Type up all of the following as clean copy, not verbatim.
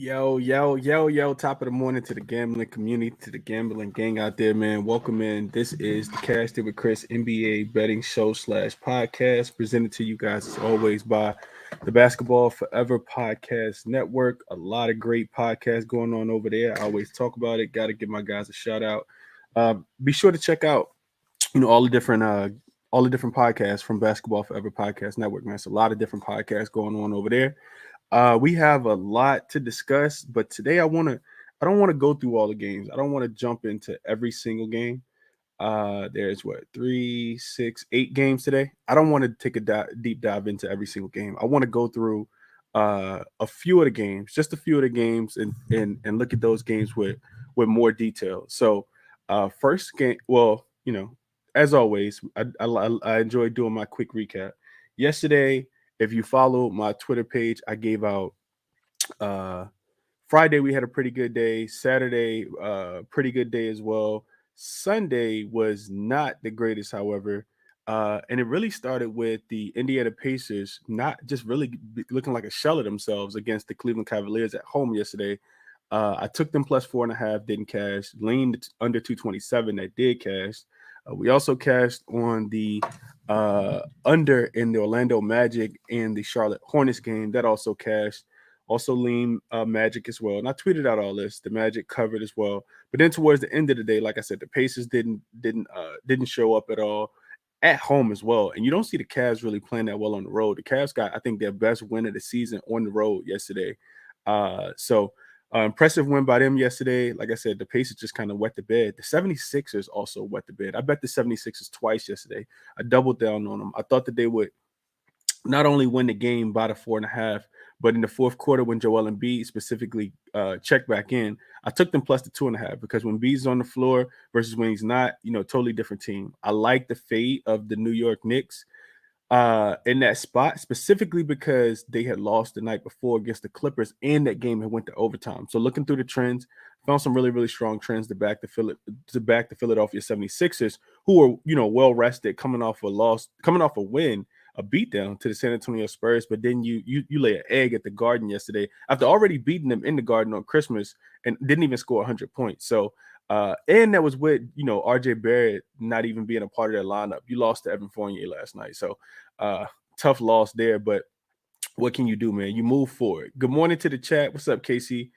Yo, top of the morning to the gambling community, to the gambling gang out there, man. Welcome in. This is the Cashed It with Chris NBA betting show slash podcast presented to you guys as always by the Basketball Forever Podcast Network. A lot of great podcasts going on over there. I always talk about it. Got to give my guys a shout out. Be sure to check out, all the different podcasts from Basketball Forever Podcast Network, man. It's a lot of different podcasts going on over there. We have a lot to discuss, but today I don't want to go through all the games. I don't want to jump into every single game. There's what, 8 games today. I don't want to take a deep dive into every single game. I want to go through a few of the games, just a few of the games, and look at those games with more detail. So, first game, well, as always, I enjoy doing my quick recap. Yesterday, if you follow my Twitter page, I gave out uh Friday we had a pretty good day. Saturday, pretty good day as well. Sunday was not the greatest, however. And it really started with the Indiana Pacers not just really looking like a shell of themselves against the Cleveland Cavaliers at home yesterday. I took them plus 4.5, didn't cash. Leaned under 227, that did cash. We also cashed on the under in the Orlando Magic and the Charlotte Hornets game. That also cashed. Also lean Magic as well. And I tweeted out all this. The Magic covered as well. But then towards the end of the day, like I said, the Pacers didn't show up at all at home as well. And you don't see the Cavs really playing that well on the road. The Cavs got, I think, their best win of the season on the road yesterday. So impressive win by them yesterday. Like I said, the Pacers just kind of wet the bed. The 76ers also wet the bed. I bet the 76ers twice yesterday. I doubled down on them. I thought that they would not only win the game by the 4.5, but in the fourth quarter when Joel Embiid specifically checked back in, I took them plus the 2.5 because when Embiid's on the floor versus when he's not, totally different team. I like the fate of the New York Knicks in that spot, specifically because they had lost the night before against the Clippers and that game had went to overtime. So looking through the trends, found some really, really strong trends to back the Philadelphia 76ers, who were, well rested, coming off a win, a beatdown to the San Antonio Spurs. But then you lay an egg at the Garden yesterday after already beating them in the Garden on Christmas and didn't even score 100 points. So and that was with, RJ Barrett not even being a part of their lineup. You lost to Evan Fournier last night. So tough loss there, but what can you do, man? You move forward. Good morning to the chat. What's up, Casey?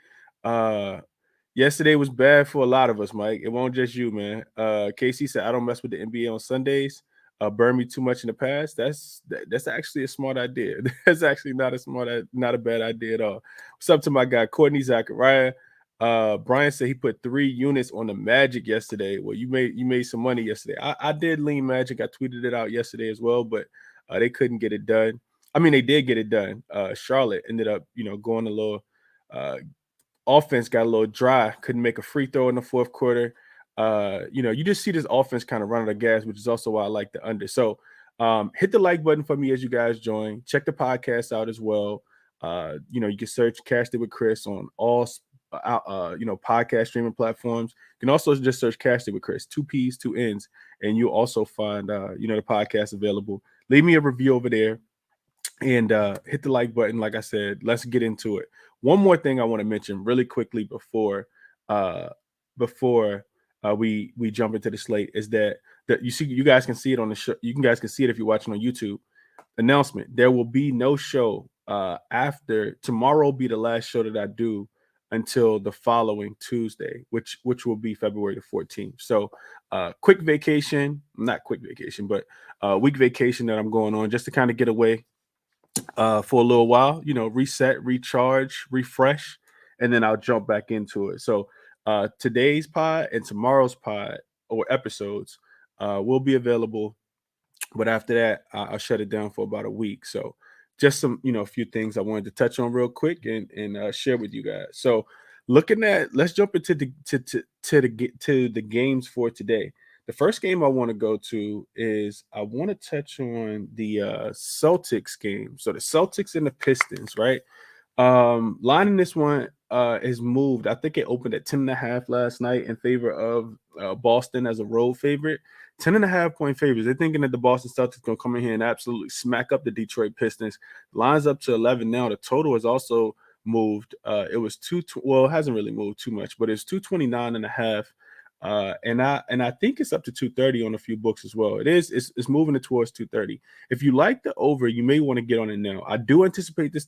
Yesterday was bad for a lot of us, Mike. It won't just you, man. Casey said, I don't mess with the NBA on Sundays. Burn me too much in the past. That's actually a smart idea. That's actually not a bad idea at all. What's up to my guy, Courtney Zachariah? Brian said he put 3 units on the Magic yesterday. Well, you made some money yesterday. I did lean Magic. I tweeted it out yesterday as well, but they couldn't get it done. I mean, they did get it done. Charlotte ended up, going a little offense got a little dry. Couldn't make a free throw in the fourth quarter. You just see this offense kind of running the gas, which is also why I like the under. So hit the like button for me as you guys join. Check the podcast out as well. You can search Cashed It with Chris on all podcast streaming platforms. You can also just search Cashed It with Chris, 2 P's, 2 N's, and you'll also find the podcast available. Leave me a review over there and hit the like button. Like I said, let's get into it. One more thing I want to mention really quickly before we jump into the slate is that you guys can see it on the show. You guys can see it if you're watching on YouTube. Announcement: there will be no show after tomorrow. Will be the last show that I do until the following Tuesday, which will be February the 14th. So quick vacation, not quick vacation, but week vacation that I'm going on just to kind of get away for a little while, reset, recharge, refresh, and then I'll jump back into it. So today's pod and tomorrow's pod or episodes will be available, but after that, I'll shut it down for about a week. So just some, a few things I wanted to touch on real quick and share with you guys. So let's jump into the games for today. The first game I want to go to is I want to touch on the Celtics game. So the Celtics and the Pistons, right? Line in this one is moved. I think it opened at 10.5 last night in favor of Boston as a road favorite. 10.5-point favorites. They're thinking that the Boston Celtics going to come in here and absolutely smack up the Detroit Pistons. Lines up to 11 now. The total is also moved. It was well, it hasn't really moved too much, but it's 229.5. And I think it's up to 230 on a few books as well. It's moving it towards 230. If you like the over, you may want to get on it now. I do anticipate this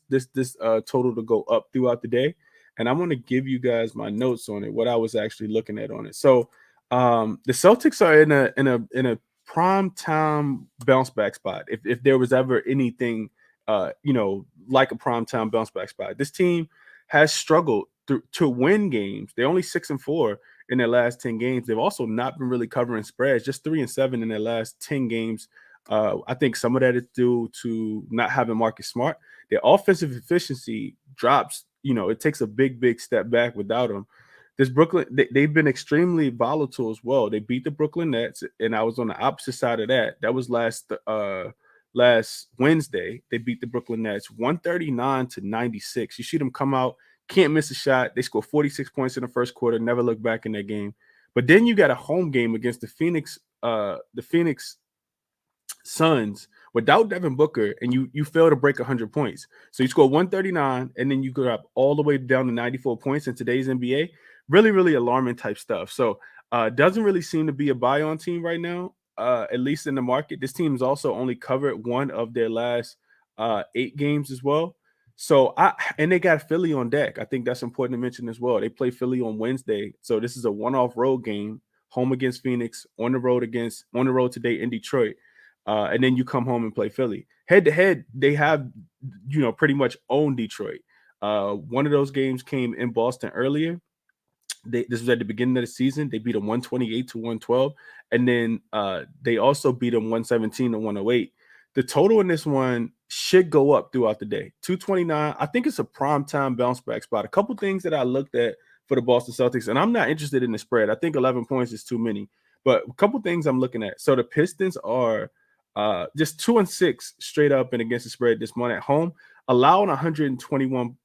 total to go up throughout the day, and I'm going to give you guys my notes on it, what I was actually looking at on it. So the Celtics are in a prime time bounce back spot. If there was ever anything like a prime time bounce back spot, this team has struggled to win games. They're only 6-4 in their last 10 games. They've also not been really covering spreads, just 3-7 in their last 10 games. I think some of that is due to not having Marcus Smart. Their offensive efficiency drops. It takes a big step back without him. This Brooklyn, they've been extremely volatile as well. They beat the Brooklyn Nets, and I was on the opposite side of that. That was last Wednesday. They beat the Brooklyn Nets 139-96. You see them come out, can't miss a shot. They score 46 points in the first quarter, never look back in that game. But then you got a home game against the Phoenix Suns without Devin Booker, and you fail to break 100 points. So you score 139, and then you go up all the way down to 94 points in today's NBA. Really, really alarming type stuff. So doesn't really seem to be a buy-on team right now, at least in the market. This team has also only covered one of their last 8 games as well. So and they got Philly on deck. I think that's important to mention as well. They play Philly on Wednesday. So this is a one-off road game, home against Phoenix, on the road today in Detroit. And then you come home and play Philly. Head to head, they have, pretty much owned Detroit. One of those games came in Boston earlier. This was at the beginning of the season. They beat them 128-112. And then they also beat them 117-108. The total in this one should go up throughout the day. 229. I think it's a prime time bounce back spot. A couple things that I looked at for the Boston Celtics, and I'm not interested in the spread. I think 11 points is too many. But a couple things I'm looking at. So the Pistons are just 2-6 straight up and against the spread this month at home, allowing 121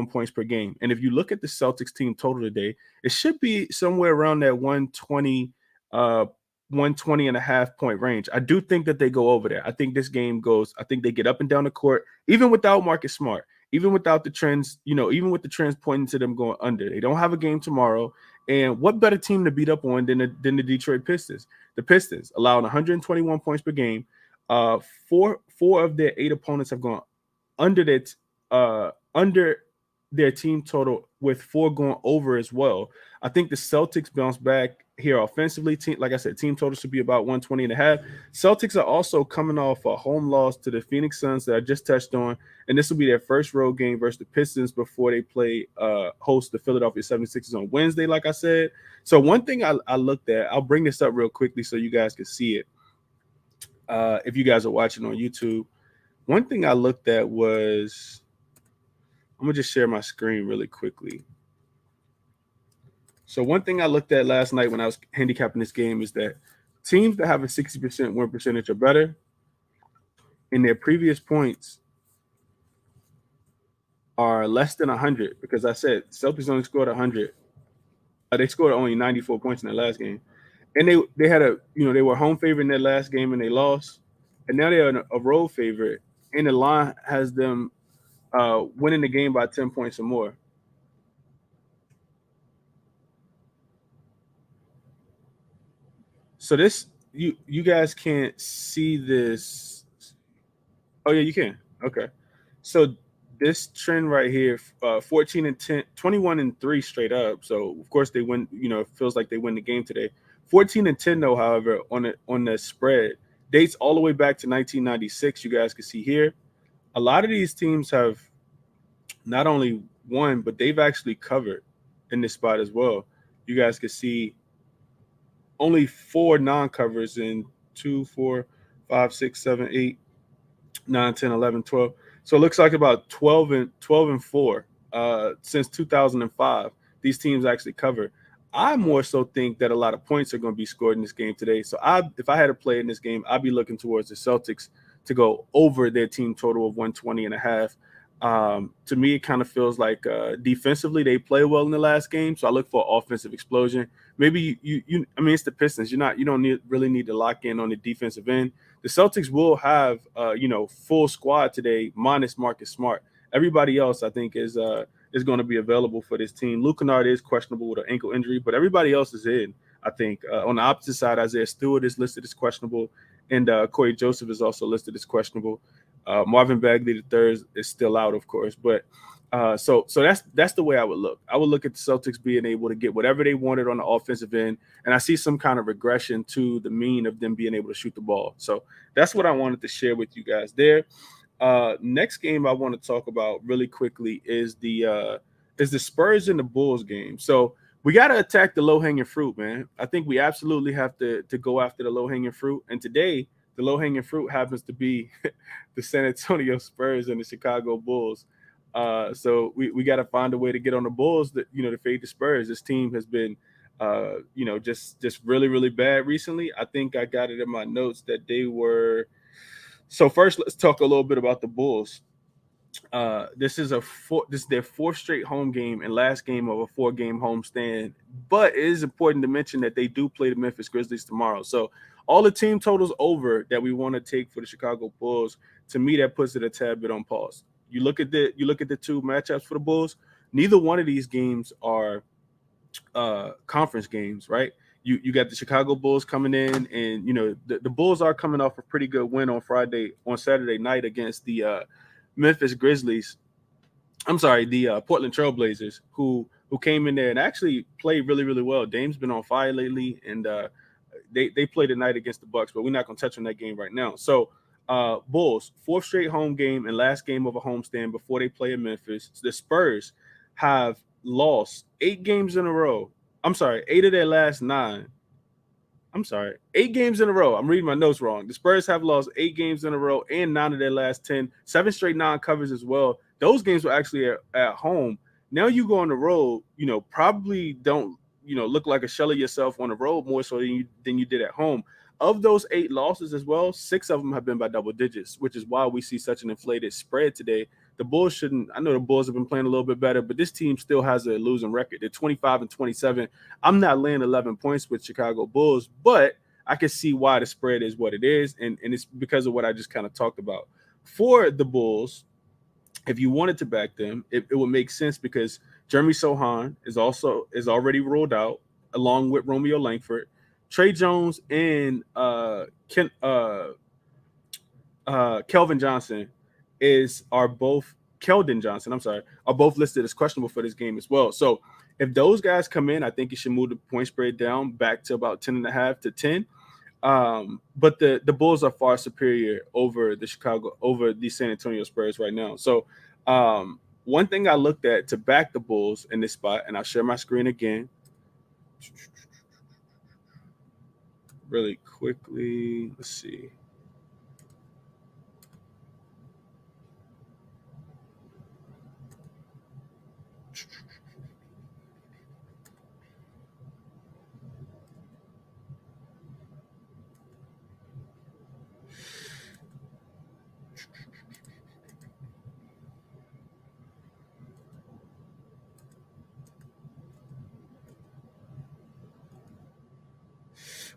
points per game. And if you look at the Celtics team total today, it should be somewhere around that 120 and a half point range. I do think that they go over there. I think this game I think they get up and down the court, even without Marcus Smart, even without the trends, even with the trends pointing to them going under. They don't have a game tomorrow. And what better team to beat up on than the Detroit Pistons? The Pistons allowing 121 points per game. Four of their 8 opponents have gone under their team total, with 4 going over as well. I think the Celtics bounce back here offensively. Like I said, team total should be about 120 and a half. Celtics are also coming off a home loss to the Phoenix Suns that I just touched on, and this will be their first road game versus the Pistons before they play host the Philadelphia 76ers on Wednesday, like I said. So one thing I looked at, I'll bring this up real quickly so you guys can see it. If you guys are watching on YouTube, one thing I looked at was, I'm going to just share my screen really quickly. So one thing I looked at last night when I was handicapping this game is that teams that have a 60% win percentage or better, in their previous points, are less than 100, because I said Celtics only scored 100. They scored only 94 points in their last game. And they had they were home favorite in their last game and they lost. And now they're a road favorite, and the line has them winning the game by 10 points or more. So this, you guys can't see this. Oh yeah, you can. Okay. So this trend right here, 14-10, 21-3 straight up. So of course they win. It feels like they win the game today. 14-10 though, however, on the spread dates all the way back to 1996. You guys can see here, a lot of these teams have not only won, but they've actually covered in this spot as well. You guys can see only 4 non-covers in 2, 4, 5, 6, 7, 8, 9, 10, 11, 12. So it looks like about 12 and 4 since 2005. These teams actually cover. I more so think that a lot of points are going to be scored in this game today. So if I had to play in this game, I'd be looking towards the Celtics to go over their team total of 120 and a half. To me, it kind of feels like defensively they play well in the last game, so I look for an offensive explosion. Maybe I mean, it's the Pistons. You don't really need to lock in on the defensive end. The Celtics will have full squad today minus Marcus Smart. Everybody else, I think, is is going to be available for this team. Luke Kennard is questionable with an ankle injury, but everybody else is in. I think on the opposite side, Isaiah Stewart is listed as questionable, and Corey Joseph is also listed as questionable. Marvin Bagley III is still out, of course, but so that's the way I would look. I would look at the Celtics being able to get whatever they wanted on the offensive end, and I see some kind of regression to the mean of them being able to shoot the ball. So that's what I wanted to share with you guys there. Next game I want to talk about really quickly is the Spurs and the Bulls game. So we got to attack the low-hanging fruit, man. I think we absolutely have to go after the low-hanging fruit. And today, the low-hanging fruit happens to be the San Antonio Spurs and the Chicago Bulls. So we got to find a way to get on the Bulls that, to fade the Spurs. This team has been, just really, really bad recently. I think I got it in my notes that they were. So first, let's talk a little bit about the Bulls. This is their fourth straight home game and last game of a 4-game homestand. But it is important to mention that they do play the Memphis Grizzlies tomorrow. So all the team totals over that we want to take for the Chicago Bulls, to me, that puts it a tad bit on pause. You look at the two matchups for the Bulls. Neither one of these games are conference games, right? You got the Chicago Bulls coming in, and the Bulls are coming off a pretty good win on Saturday night against the Memphis Grizzlies. I'm sorry, the Portland Trailblazers, who came in there and actually played really, really well. Dame's been on fire lately, and they played tonight against the Bucks, but we're not going to touch on that game right now. So Bulls, fourth straight home game and last game of a homestand before they play in Memphis. The Spurs have lost 8 games in a row. I'm sorry, 8 of their last 9. I'm sorry, 8 games in a row. I'm reading my notes wrong. The Spurs have lost 8 games in a row and 9 of their last 10. 7 straight non-covers as well. Those games were actually at home. Now you go on the road, probably don't, look like a shell of yourself on the road more so than you did at home. Of those 8 losses as well, 6 of them have been by double digits, which is why we see such an inflated spread today. The Bulls shouldn't. I know the Bulls have been playing a little bit better, but this team still has a losing record. They're 25-27. I'm not laying 11 points with Chicago Bulls, but I can see why the spread is what it is, and it's because of what I just kind of talked about. For the Bulls, if you wanted to back them, it would make sense because Jeremy Sohan is already ruled out, along with Romeo Langford. Trey Jones and Kelvin Johnson are both listed as questionable for this game as well. So if those guys come in, I think you should move the point spread down back to about 10.5 to 10. But the Bulls are far superior over the San Antonio Spurs right now. So one thing I looked at to back the Bulls in this spot, and I'll share my screen again really quickly. Let's see.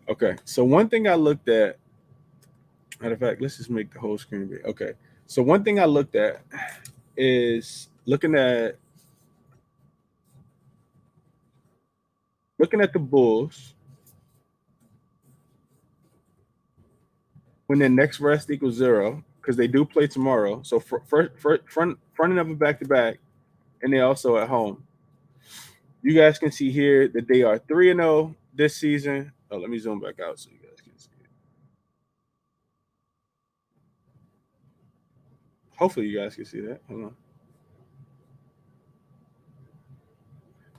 Okay, so one thing I looked at, matter of fact, let's just make the whole screen big. Okay, so one thing I looked at is looking at the Bulls when their next rest equals 0, because they do play tomorrow. So fronting of a back-to-back, and they're also at home. You guys can see here that they are 3-0 this season. Oh, let me zoom back out so you guys can see it. Hopefully you guys can see that. Hold on.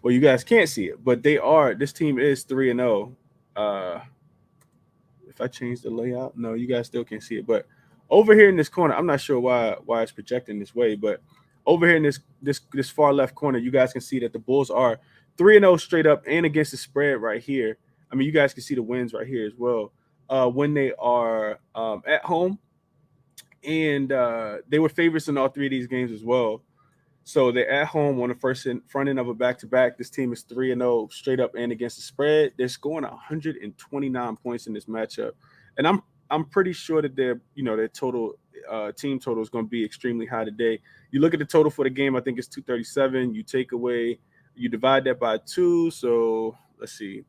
Well, you guys can't see it, but this team is 3-0. If I change the layout, no, you guys still can't see it. But over here in this corner, I'm not sure why it's projecting this way, but over here in this far left corner, you guys can see that the Bulls are 3-0 straight up and against the spread right here. I mean, you guys can see the wins right here as well when they are at home. And they were favorites in all 3 of these games as well. So they're at home on the front end of a back-to-back. This team is 3-0 straight up and against the spread. They're scoring 129 points in this matchup. And I'm pretty sure that their total team total is going to be extremely high today. You look at the total for the game, I think it's 237. You divide that by 2. So let's see,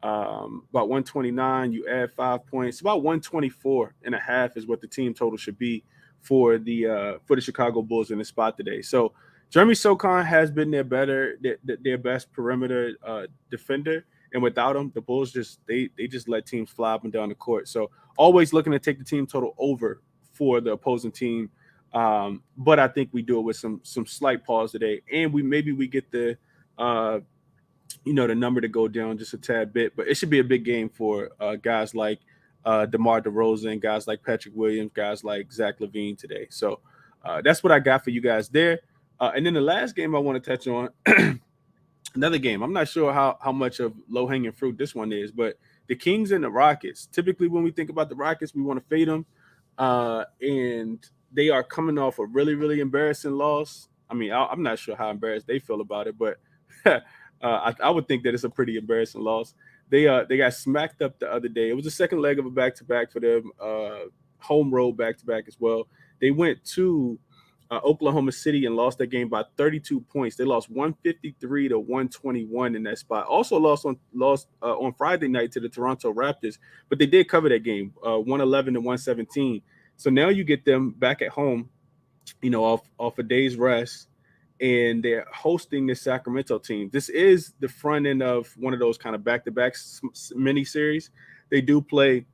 about 129. You add 5 points, about 124 and a half is what the team total should be for the Chicago Bulls in the spot today. So Jeremy Socon has been their best perimeter defender. And without him, the Bulls just let teams fly up and down the court. So always looking to take the team total over for the opposing team. But I think we do it with some slight pause today, and we get the the number to go down just a tad bit. But it should be a big game for guys like DeMar DeRozan, guys like Patrick Williams, guys like Zach LaVine today. So that's what I got for you guys there. And then the last game I want to touch on. Another game. I'm not sure how much of low-hanging fruit this one is, but the Kings and the Rockets. Typically, when we think about the Rockets, we want to fade them, and they are coming off a really, really embarrassing loss. I mean, I'm not sure how embarrassed they feel about it, but I would think that it's a pretty embarrassing loss. They got smacked up the other day. It was the second leg of a back-to-back for them, home road back-to-back as well. They went to Oklahoma City and lost that game by 32 points. They lost 153 to 121 in that spot. Also lost on Friday night to the Toronto Raptors, but they did cover that game, 111 to 117. So now you get them back at home, off a day's rest, and they're hosting the Sacramento team. This is the front end of one of those kind of back-to-back mini series. They do play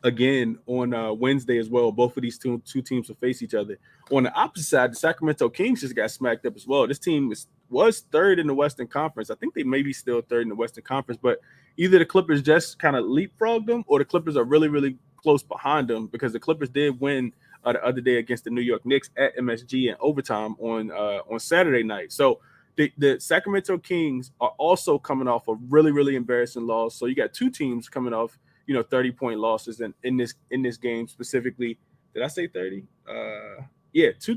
again on Wednesday as well. Both of these two teams will face each other. On the opposite side, the Sacramento Kings just got smacked up as well. This team was third in the Western Conference. I think they may be still third in the Western Conference, but either the Clippers just kind of leapfrogged them or the Clippers are really, really close behind them, because the Clippers did win the other day against the New York Knicks at MSG in overtime on Saturday night. So the Sacramento Kings are also coming off a really, really embarrassing loss. So you got two teams coming off 30-point losses in this game specifically. Did I say 30? Yeah, two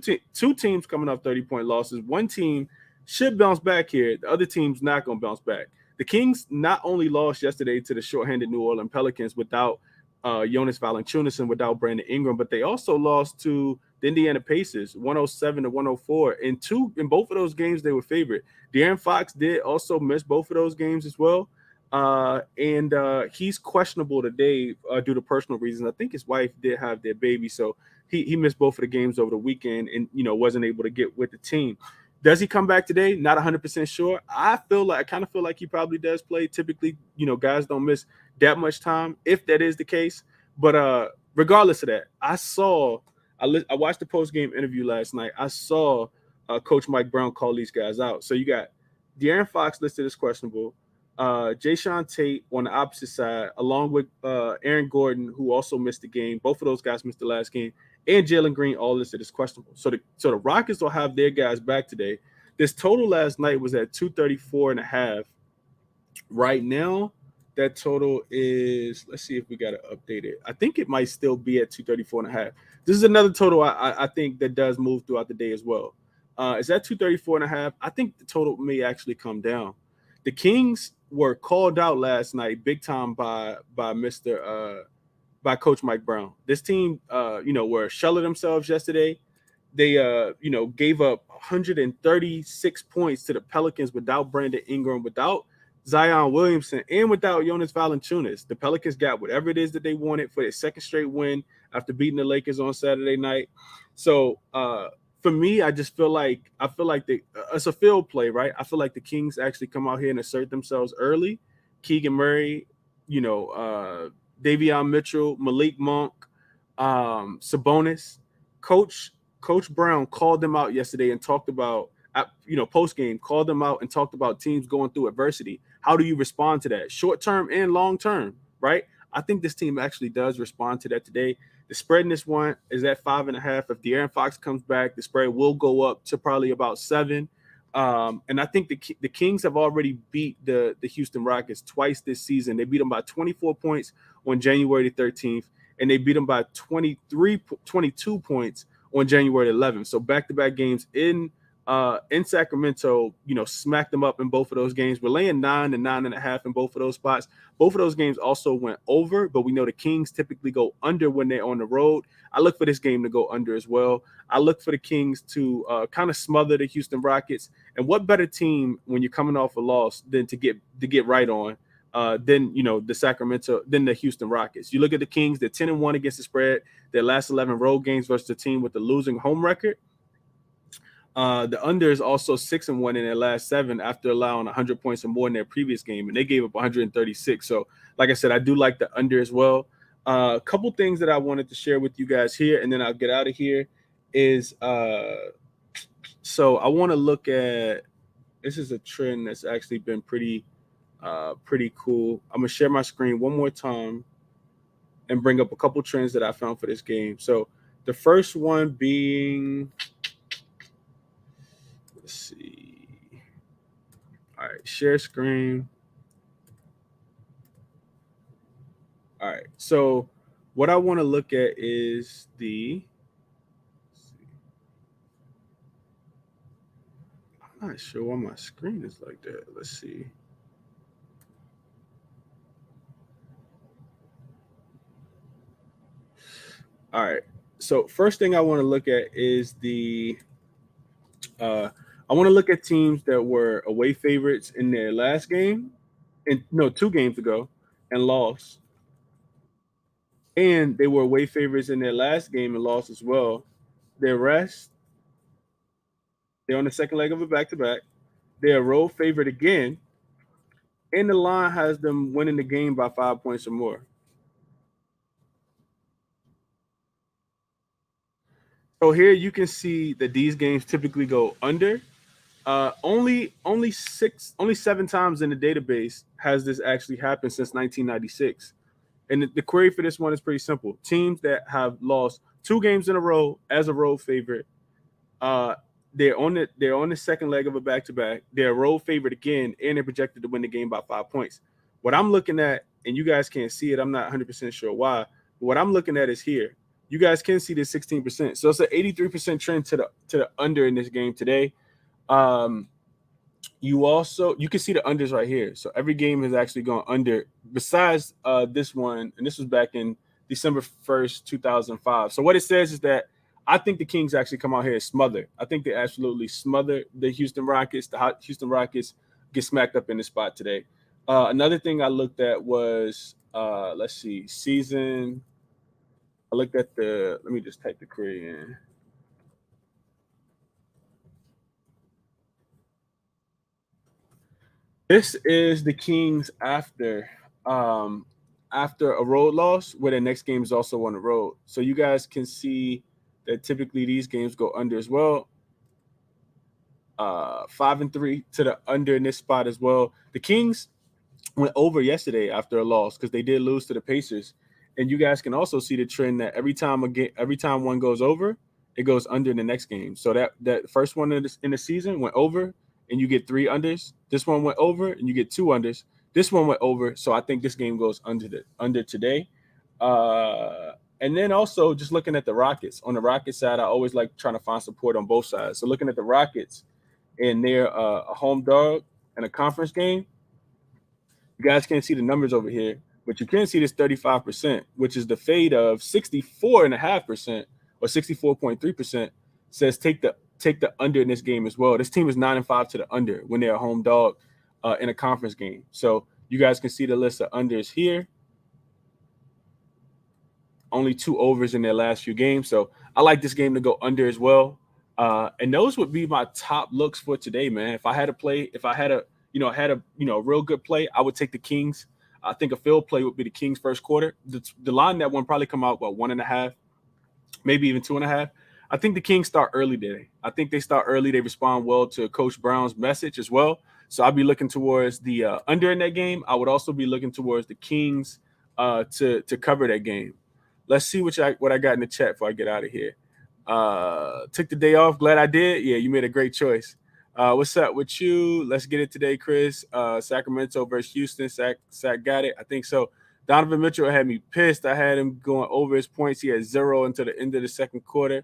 teams coming off 30-point losses. One team should bounce back here. The other team's not going to bounce back. The Kings not only lost yesterday to the shorthanded New Orleans Pelicans without Jonas Valanciunas and without Brandon Ingram, but they also lost to the Indiana Pacers 107 to 104. In both of those games, they were favored. De'Aaron Fox did also miss both of those games as well. And he's questionable today due to personal reasons. I think his wife did have their baby, so he missed both of the games over the weekend and wasn't able to get with the team. Does he come back today? Not 100% sure. I kind of feel like he probably does play. Typically, guys don't miss that much time if that is the case. But regardless of that, I watched the post-game interview last night. I saw Coach Mike Brown call these guys out. So you got De'Aaron Fox listed as questionable, Jayshawn Tate on the opposite side, along with Aaron Gordon, who also missed the game. Both of those guys missed the last game, and Jalen Green all listed as questionable. So the Rockets will have their guys back today. This total last night was at 234.5. Right now, that total is, let's see if we got to update it. I think it might still be at 234.5. This is another total I think that does move throughout the day as well. Is that 234.5? I think the total may actually come down. The Kings were called out last night big time by Coach Mike Brown. This team, were shelling themselves yesterday. They, gave up 136 points to the Pelicans without Brandon Ingram, without Zion Williamson, and without Jonas Valanciunas. The Pelicans got whatever it is that they wanted for their second straight win after beating the Lakers on Saturday night. So, for me, I feel like it's a field play, right? I feel like the Kings actually come out here and assert themselves early. Keegan Murray, Davion Mitchell, Malik Monk, Sabonis. Coach Brown called them out yesterday and talked about, post game, called them out and talked about teams going through adversity. How do you respond to that, short term and long term, right? I think this team actually does respond to that today. The spread in this one is at 5.5. If De'Aaron Fox comes back, the spread will go up to probably about 7. And I think the Kings have already beat the Houston Rockets twice this season. They beat them by 24 points on January the 13th, and they beat them by 22 points on January 11th. So back-to-back games in In Sacramento, smacked them up in both of those games. We're laying 9 and 9.5 in both of those spots. Both of those games also went over, but we know the Kings typically go under when they're on the road. I look for this game to go under as well. I look for the Kings to kind of smother the Houston Rockets. And what better team when you're coming off a loss than to get right on than the Houston Rockets. You look at the Kings; they're 10-1 against the spread. Their last 11 road games versus the team with the losing home record. The under is also 6-1 in their last 7 after allowing 100 points or more in their previous game, and they gave up 136. So, like I said, I do like the under as well. A couple things that I wanted to share with you guys here, and then I'll get out of here. Is so I want to look at this is a trend that's actually been pretty cool. I'm gonna share my screen one more time and bring up a couple trends that I found for this game. So the first one being. Let's see. All right, share screen. All right, so what I want to look at is I'm not sure why my screen is like that. Let's see. All right, so first thing I want to look at is I want to look at teams that were away favorites in their last game, and no, 2 games ago, and lost. And they were away favorites in their last game and lost as well. Their rest, they're on the second leg of a back-to-back. They're a road favorite again, and the line has them winning the game by 5 points or more. So here you can see that these games typically go under. Only 7 times in the database has this actually happened since 1996. And the query for this one is pretty simple. Teams that have lost 2 games in a row as a road favorite, uh, they're on the second leg of a back-to-back. They're a road favorite again, and they're projected to win the game by 5 points. What I'm looking at, and you guys can't see it, I'm not 100% sure why, but what I'm looking at is here. You guys can see this 16%. So it's an 83% trend to the under in this game today. You can see the unders right here. So every game has actually gone under besides this one, and this was back in December 1st, 2005. So what it says is that I think the Kings actually come out here and smother. I think they absolutely smother the Houston Rockets. The Houston Rockets get smacked up in the spot today. Another thing I looked at was let's see, season. I looked at let me just type the query in. This is the Kings after a road loss, where their next game is also on the road. So you guys can see that typically these games go under as well. 5-3 to the under in this spot as well. The Kings went over yesterday after a loss because they did lose to the Pacers. And you guys can also see the trend that every time one goes over, it goes under in the next game. So that first one in the season went over, and you get 3 unders. This one went over, and you get 2 unders. This one went over, so I think this game goes under today. And then also just looking at the Rockets. On the Rockets side, I always like trying to find support on both sides. So looking at the Rockets, and they're a home dog in a conference game. You guys can't see the numbers over here, but you can see this 35%, which is the fade of 64.5% or 64.3%. Says take the under in this game as well. This team is 9-5 to the under when they're a home dog in a conference game. So you guys can see the list of unders here. Only 2 overs in their last few games. So I like this game to go under as well. And those would be my top looks for today, man. If I had a real good play, I would take the Kings. I think a field play would be the Kings first quarter. The line that one probably come out 1.5, maybe even 2.5. I think the Kings start early today. I think they start early. They respond well to Coach Brown's message as well. So I'll be looking towards the under in that game. I would also be looking towards the Kings to cover that game. Let's see what I got in the chat before I get out of here. Took the day off. Glad I did. Yeah, you made a great choice. What's up with you? Let's get it today, Chris. Sacramento versus Houston. Sac got it. I think so. Donovan Mitchell had me pissed. I had him going over his points. He had 0 until the end of the second quarter.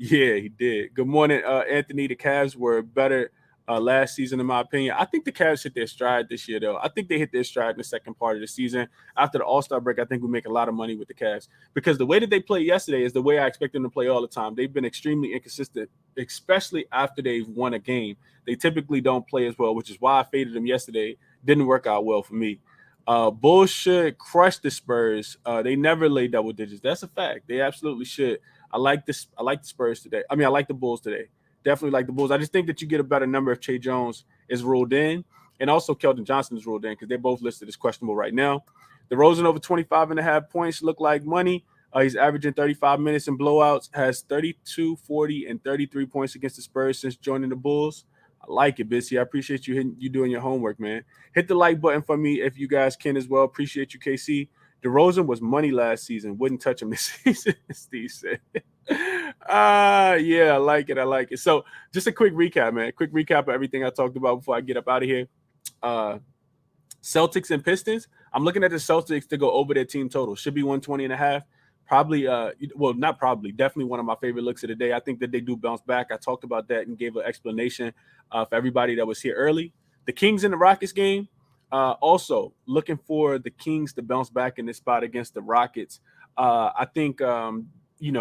Yeah, he did. Good morning, Anthony. The Cavs were better last season, in my opinion. I think the Cavs hit their stride this year, though. I think they hit their stride in the second part of the season. After the All-Star break, I think we make a lot of money with the Cavs because the way that they played yesterday is the way I expect them to play all the time. They've been extremely inconsistent, especially after they've won a game. They typically don't play as well, which is why I faded them yesterday. Didn't work out well for me. Bulls should crush the Spurs. They never lay double digits. That's a fact. They absolutely should. I like this. I like the Spurs today. I mean, I like the Bulls today. Definitely like the Bulls. I just think that you get a better number if Che Jones is ruled in, and also Keldon Johnson is ruled in because they're both listed as questionable right now. DeRozan over 25.5 points look like money. He's averaging 35 minutes in blowouts, has 32, 40, and 33 points against the Spurs since joining the Bulls. I like it, Bissy. I appreciate you doing your homework, man. Hit the like button for me if you guys can as well. Appreciate you, KC. DeRozan was money last season. Wouldn't touch him this season, Steve said. Yeah, I like it. I like it. So just a quick recap, man. Quick recap of everything I talked about before I get up out of here. Celtics and Pistons. I'm looking at the Celtics to go over their team total. Should be 120.5. Probably, well, not probably, definitely one of my favorite looks of the day. I think that they do bounce back. I talked about that and gave an explanation for everybody that was here early. The Kings and the Rockets game. Also, looking for the Kings to bounce back in this spot against the Rockets. I think, we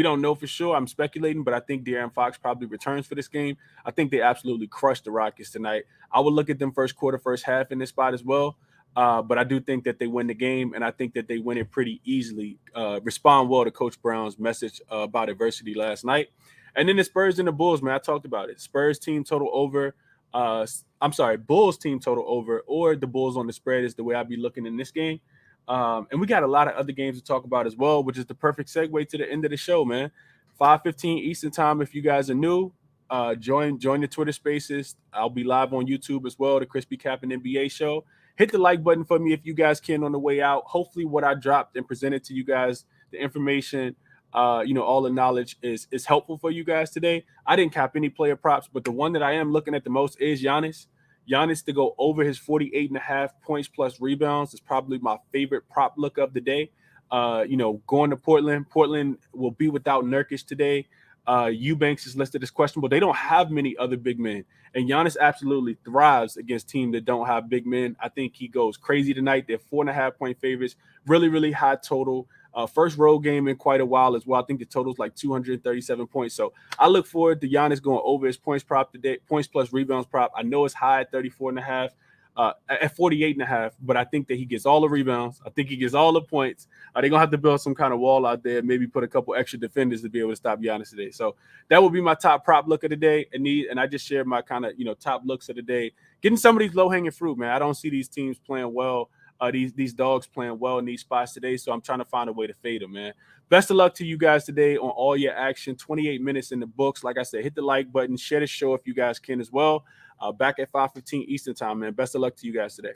don't know for sure. I'm speculating, but I think De'Aaron Fox probably returns for this game. I think they absolutely crushed the Rockets tonight. I would look at them first quarter, first half in this spot as well. But I do think that they win the game, and I think that they win it pretty easily. Respond well to Coach Brown's message about adversity last night. And then the Spurs and the Bulls, man, I talked about it. Spurs team total over. Bulls team total over, or the Bulls on the spread is the way I'd be looking in this game. And we got a lot of other games to talk about as well, which is the perfect segue to the end of the show, man. 5:15 Eastern time. If you guys are new, join the Twitter Spaces. I'll be live on YouTube as well. The ChrisBeCappinn NBA show. Hit the like button for me if you guys can on the way out. Hopefully, what I dropped and presented to you guys, the information, all the knowledge is helpful for you guys today. I didn't cap any player props, but the one that I am looking at the most is Giannis. Giannis to go over his 48.5 points plus rebounds is probably my favorite prop look of the day. Going to Portland. Portland will be without Nurkic today. Eubanks is listed as questionable. They don't have many other big men. And Giannis absolutely thrives against teams that don't have big men. I think he goes crazy tonight. They're 4.5-point favorites. Really, really high total. First road game in quite a while as well. I think the total's like 237 points. So I look forward to Giannis going over his points prop today, points plus rebounds prop. I know it's high at 34.5, at 48.5, but I think that he gets all the rebounds. I think he gets all the points. They're going to have to build some kind of wall out there, maybe put a couple extra defenders to be able to stop Giannis today. So that would be my top prop look of the day. And I just shared my kind of, top looks of the day. Getting some of these low-hanging fruit, man. I don't see these teams playing well. These dogs playing well in these spots today, so I'm trying to find a way to fade them, man. Best of luck to you guys today on all your action. 28 minutes in the books. Like I said, hit the like button, share the show if you guys can as well. Back at 5:15 Eastern time, man. Best of luck to you guys today.